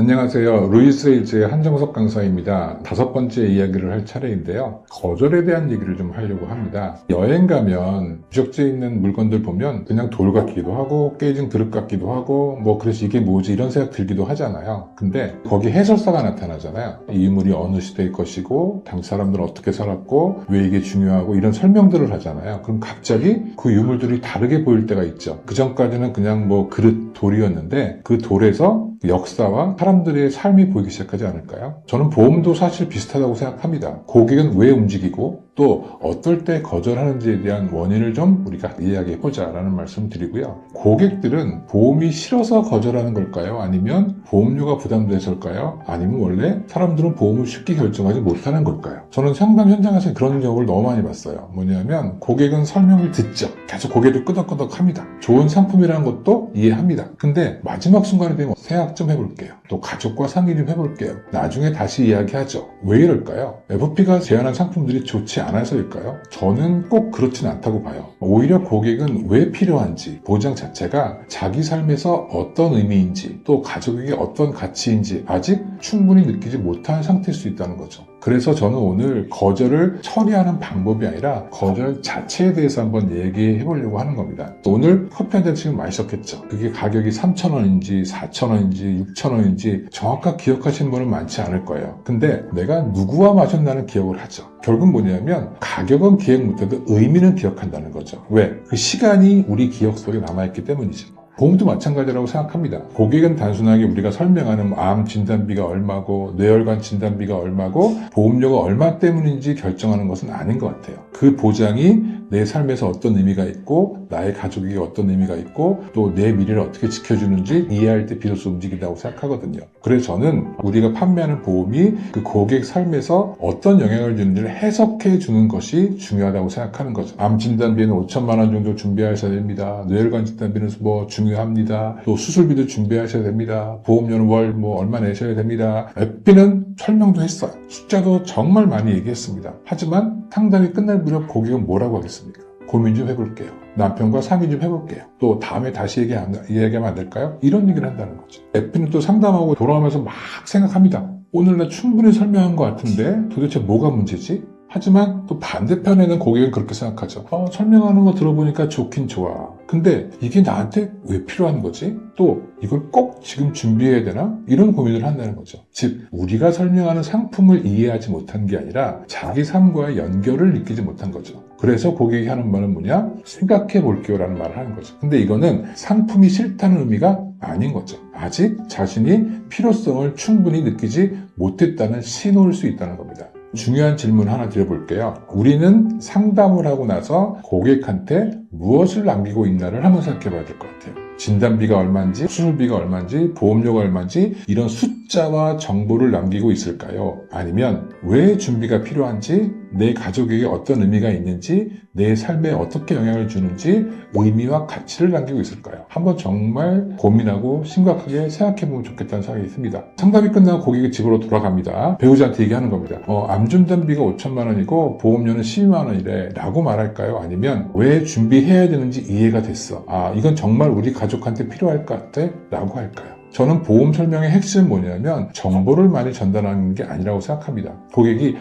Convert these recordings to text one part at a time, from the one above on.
안녕하세요. 루이스 헬즈의 한정석 강사입니다. 5번째 이야기를 할 차례인데요. 거절에 대한 얘기를 좀 하려고 합니다. 여행 가면 유적지에 있는 물건들 보면 그냥 돌 같기도 하고 깨진 그릇 같기도 하고 그래서 이게 뭐지 이런 생각 들기도 하잖아요. 근데 거기 해설사가 나타나잖아요. 이 유물이 어느 시대의 것이고 당시 사람들은 어떻게 살았고 왜 이게 중요하고 이런 설명들을 하잖아요. 그럼 갑자기 그 유물들이 다르게 보일 때가 있죠. 그 전까지는 그냥 그릇 돌이었는데 그 돌에서 역사와 사람들의 삶이 보이기 시작하지 않을까요? 저는 보험도 사실 비슷하다고 생각합니다. 고객은 왜 움직이고 또 어떨 때 거절하는지에 대한 원인을 좀 우리가 이야기해보자 라는 말씀을 드리고요. 고객들은 보험이 싫어서 거절하는 걸까요? 아니면 보험료가 부담돼서일까요? 아니면 원래 사람들은 보험을 쉽게 결정하지 못하는 걸까요? 저는 상담 현장에서 그런 경우를 너무 많이 봤어요. 뭐냐면 고객은 설명을 듣죠. 계속 고개를 끄덕끄덕 합니다. 좋은 상품이라는 것도 이해합니다. 근데 마지막 순간에 되면 생각 좀 해볼게요. 또 가족과 상의 좀 해볼게요. 나중에 다시 이야기하죠. 왜 이럴까요? FP가 제안한 상품들이 좋지 않아서일까요? 저는 꼭 그렇진 않다고 봐요. 오히려 고객은 왜 필요한지, 보장 자체가 자기 삶에서 어떤 의미인지, 또 가족에게 어떤 가치인지 아직 충분히 느끼지 못한 상태일 수 있다는 거죠. 그래서 저는 오늘 거절을 처리하는 방법이 아니라 거절 자체에 대해서 한번 얘기해 보려고 하는 겁니다. 오늘 커피 한 잔 지금 마셨겠죠. 그게 가격이 3,000원인지 4,000원인지 6,000원인지 정확하게 기억하시는 분은 많지 않을 거예요. 근데 내가 누구와 마셨나는 기억을 하죠. 결국 뭐냐면 가격은 기억 못해도 의미는 기억한다는 거죠. 왜? 그 시간이 우리 기억 속에 남아있기 때문이죠. 보험도 마찬가지라고 생각합니다. 고객은 단순하게 우리가 설명하는 암 진단비가 얼마고 뇌혈관 진단비가 얼마고 보험료가 얼마 때문인지 결정하는 것은 아닌 것 같아요. 그 보장이 내 삶에서 어떤 의미가 있고 나의 가족에게 어떤 의미가 있고 또 내 미래를 어떻게 지켜주는지 이해할 때 비로소 움직인다고 생각하거든요. 그래서 저는 우리가 판매하는 보험이 그 고객 삶에서 어떤 영향을 주는지를 해석해 주는 것이 중요하다고 생각하는 거죠. 암 진단비는 5천만 원 정도 준비하셔야 됩니다. 뇌혈관 진단비는 중요합니다. 또 수술비도 준비하셔야 됩니다. 보험료는 월 얼마 내셔야 됩니다. FP는 설명도 했어요. 숫자도 정말 많이 얘기했습니다. 하지만 상담이 끝날 무렵 고객은 뭐라고 하겠습니까? 고민 좀 해볼게요. 남편과 상의 좀 해볼게요. 또 다음에 다시 얘기하면 안 될까요? 이런 얘기를 한다는 거죠. FP는 또 상담하고 돌아오면서 막 생각합니다. 오늘 나 충분히 설명한 것 같은데 도대체 뭐가 문제지? 하지만 또 반대편에는 고객은 그렇게 생각하죠. 설명하는 거 들어보니까 좋긴 좋아. 근데 이게 나한테 왜 필요한 거지? 또 이걸 꼭 지금 준비해야 되나? 이런 고민을 한다는 거죠. 즉 우리가 설명하는 상품을 이해하지 못한 게 아니라 자기 삶과의 연결을 느끼지 못한 거죠. 그래서 고객이 하는 말은 뭐냐? 생각해 볼게요 라는 말을 하는 거죠. 근데 이거는 상품이 싫다는 의미가 아닌 거죠. 아직 자신이 필요성을 충분히 느끼지 못했다는 신호일 수 있다는 겁니다. 중요한 질문 하나 드려볼게요. 우리는 상담을 하고 나서 고객한테 무엇을 남기고 있나를 한번 생각해 봐야 될 것 같아요. 진단비가 얼마인지, 수술비가 얼마인지, 보험료가 얼마인지 이런 숫자와 정보를 남기고 있을까요? 아니면 왜 준비가 필요한지, 내 가족에게 어떤 의미가 있는지, 내 삶에 어떻게 영향을 주는지 의미와 가치를 남기고 있을까요? 한번 정말 고민하고 심각하게 생각해보면 좋겠다는 생각이 듭니다. 상담이 끝나고 고객이 집으로 돌아갑니다. 배우자한테 얘기하는 겁니다. 암 진단비가 5천만 원이고 보험료는 12만 원이래 라고 말할까요? 아니면 왜 준비해야 되는지 이해가 됐어. 이건 정말 우리 가족한테 필요할 것 같아? 라고 할까요? 저는 보험 설명의 핵심은 뭐냐면 정보를 많이 전달하는 게 아니라고 생각합니다. 고객이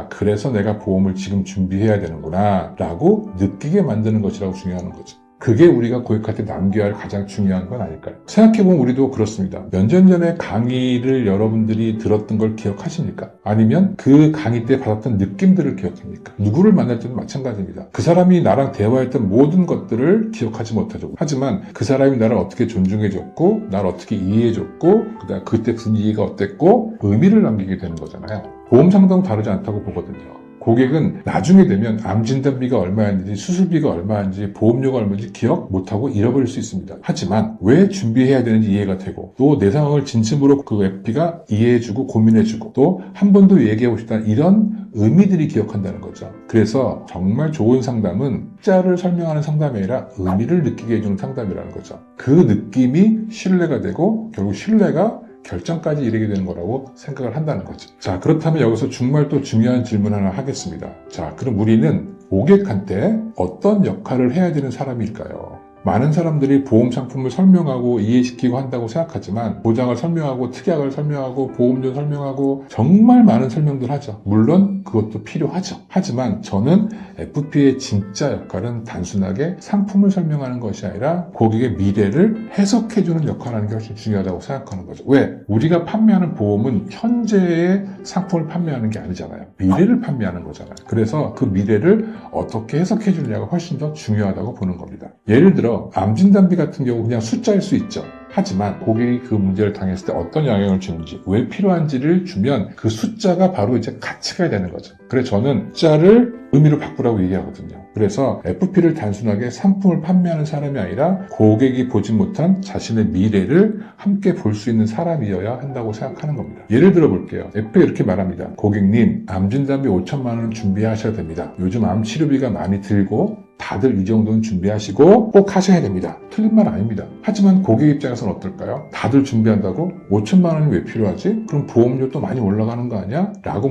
그래서 내가 보험을 지금 준비해야 되는구나 라고 느끼게 만드는 것이라고 중요한 거죠. 그게 우리가 고객한테 남겨야 할 가장 중요한 건 아닐까요? 생각해보면 우리도 그렇습니다. 몇 년 전에 강의를 여러분들이 들었던 걸 기억하십니까? 아니면 그 강의 때 받았던 느낌들을 기억합니까? 누구를 만날 때도 마찬가지입니다. 그 사람이 나랑 대화했던 모든 것들을 기억하지 못하죠. 하지만 그 사람이 나를 어떻게 존중해줬고 나를 어떻게 이해해줬고 그때 분위기가 어땠고 의미를 남기게 되는 거잖아요. 보험 상담은 다르지 않다고 보거든요. 고객은 나중에 되면 암 진단비가 얼마였는지 수술비가 얼마인지 보험료가 얼마인지 기억 못하고 잃어버릴 수 있습니다. 하지만 왜 준비해야 되는지 이해가 되고 또 내 상황을 진심으로 그 FP가 이해해주고 고민해주고 또 한 번 더 얘기하고 싶다는 이런 의미들이 기억한다는 거죠. 그래서 정말 좋은 상담은 숫자를 설명하는 상담이 아니라 의미를 느끼게 해주는 상담이라는 거죠. 그 느낌이 신뢰가 되고 결국 신뢰가 결정까지 이르게 되는 거라고 생각을 한다는 거죠. 자, 그렇다면 여기서 정말 또 중요한 질문 하나 하겠습니다. 자, 그럼 우리는 고객한테 어떤 역할을 해야 되는 사람일까요? 많은 사람들이 보험 상품을 설명하고 이해시키고 한다고 생각하지만 보장을 설명하고 특약을 설명하고 보험료 설명하고 정말 많은 설명들 하죠. 물론 그것도 필요하죠. 하지만 저는 FP의 진짜 역할은 단순하게 상품을 설명하는 것이 아니라 고객의 미래를 해석해주는 역할을 하는 게 훨씬 중요하다고 생각하는 거죠. 왜? 우리가 판매하는 보험은 현재의 상품을 판매하는 게 아니잖아요. 미래를 판매하는 거잖아요. 그래서 그 미래를 어떻게 해석해 주느냐가 훨씬 더 중요하다고 보는 겁니다. 예를 들어 암진단비 같은 경우 그냥 숫자일 수 있죠. 하지만 고객이 그 문제를 당했을 때 어떤 영향을 주는지, 왜 필요한지를 주면 그 숫자가 바로 이제 가치가 되는 거죠. 그래서 저는 숫자를 의미로 바꾸라고 얘기하거든요. 그래서 FP를 단순하게 상품을 판매하는 사람이 아니라 고객이 보지 못한 자신의 미래를 함께 볼 수 있는 사람이어야 한다고 생각하는 겁니다. 예를 들어 볼게요. FP가 이렇게 말합니다. 고객님, 암진단비 5천만 원 준비하셔야 됩니다. 요즘 암 치료비가 많이 들고 다들 이 정도는 준비하시고 꼭 하셔야 됩니다. 틀린 말 아닙니다. 하지만 고객 입장에서는 어떨까요? 다들 준비한다고 5천만 원이 왜 필요하지? 그럼 보험료 또 많이 올라가는 거 아니야? 라고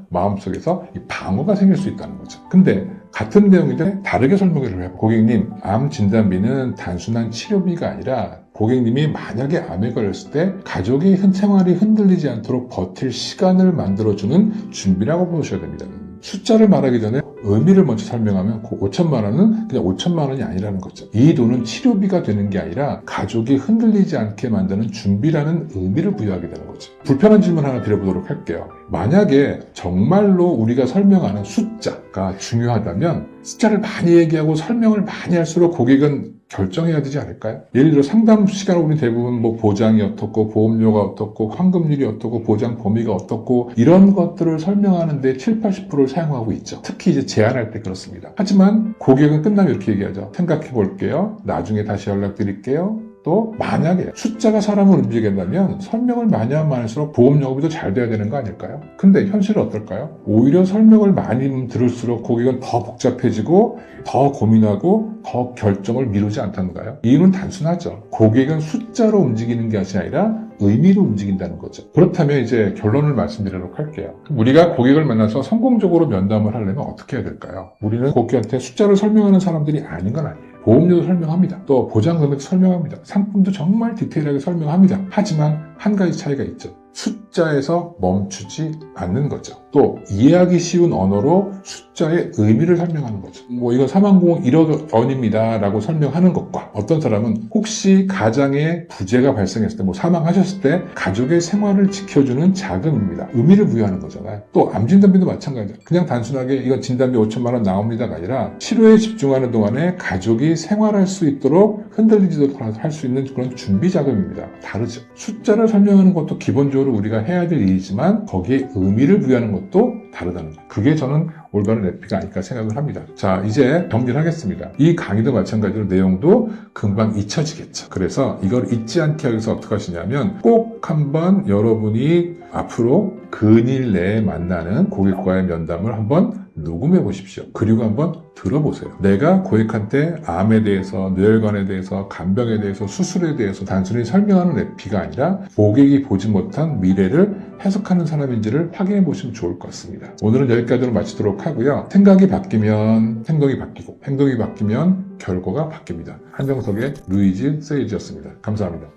마음속에서 이 방어가 생길 수 있다는 거죠. 근데 같은 내용인데 다르게 설명을 해요. 고객님, 암 진단비는 단순한 치료비가 아니라 고객님이 만약에 암에 걸렸을 때 가족의 생활이 흔들리지 않도록 버틸 시간을 만들어주는 준비라고 보셔야 됩니다. 숫자를 말하기 전에 의미를 먼저 설명하면 그 5천만 원은 그냥 5천만 원이 아니라는 거죠. 이 돈은 치료비가 되는 게 아니라 가족이 흔들리지 않게 만드는 준비라는 의미를 부여하게 되는 거죠. 불편한 질문 하나 드려보도록 할게요. 만약에 정말로 우리가 설명하는 숫자가 중요하다면 숫자를 많이 얘기하고 설명을 많이 할수록 고객은 결정해야 되지 않을까요? 예를 들어 상담 시간을 우리 대부분 보장이 어떻고 보험료가 어떻고 환급률이 어떻고 보장 범위가 어떻고 이런 것들을 설명하는데 7, 80%를 사용하고 있죠. 특히 이제 제안할 때 그렇습니다. 하지만 고객은 끝나면 이렇게 얘기하죠. 생각해 볼게요. 나중에 다시 연락드릴게요. 또 만약에 숫자가 사람을 움직이게 된다면 설명을 많이 하면 많을수록 보험 영업이 더 잘 돼야 되는 거 아닐까요? 근데 현실은 어떨까요? 오히려 설명을 많이 들을수록 고객은 더 복잡해지고 더 고민하고 더 결정을 미루지 않던가요? 이유는 단순하죠. 고객은 숫자로 움직이는 게 아니라 의미로 움직인다는 거죠. 그렇다면 이제 결론을 말씀드리도록 할게요. 우리가 고객을 만나서 성공적으로 면담을 하려면 어떻게 해야 될까요? 우리는 고객한테 숫자를 설명하는 사람들이 아닌 건 아니에요. 보험료도 설명합니다. 또 보장 금액도 설명합니다. 상품도 정말 디테일하게 설명합니다. 하지만 한 가지 차이가 있죠. 숫자에서 멈추지 않는 거죠. 또 이해하기 쉬운 언어로 숫자의 의미를 설명하는 거죠. 이건 3만공 1억 원입니다 라고 설명하는 것과 어떤 사람은 혹시 가장에 부재가 발생했을 때 사망하셨을 때 가족의 생활을 지켜주는 자금입니다. 의미를 부여하는 거잖아요. 또 암진단비도 마찬가지죠. 그냥 단순하게 이건 진단비 5천만 원 나옵니다가 아니라 치료에 집중하는 동안에 가족이 생활할 수 있도록 흔들리지도 할 수 있는 그런 준비 자금입니다. 다르죠. 숫자를 설명하는 것도 기본적으로 우리가 해야 될 일이지만 거기에 의미를 부여하는 것도 다르다는 거. 그게 저는 올바른 FP가 아닐까 생각을 합니다. 자, 이제 정리를 하겠습니다. 이 강의도 마찬가지로 내용도 금방 잊혀지겠죠. 그래서 이걸 잊지 않게 하기 위해서 어떻게 하시냐면 꼭 한번 여러분이 앞으로 근일 내에 만나는 고객과의 면담을 한번 녹음해 보십시오. 그리고 한번 들어보세요. 내가 고객한테 암에 대해서, 뇌혈관에 대해서, 간병에 대해서, 수술에 대해서 단순히 설명하는 FP가 아니라 고객이 보지 못한 미래를 해석하는 사람인지를 확인해 보시면 좋을 것 같습니다. 오늘은 여기까지로 마치도록 하고요. 생각이 바뀌면 행동이 바뀌고 행동이 바뀌면 결과가 바뀝니다. 한정석의 루이즈 세이지였습니다. 감사합니다.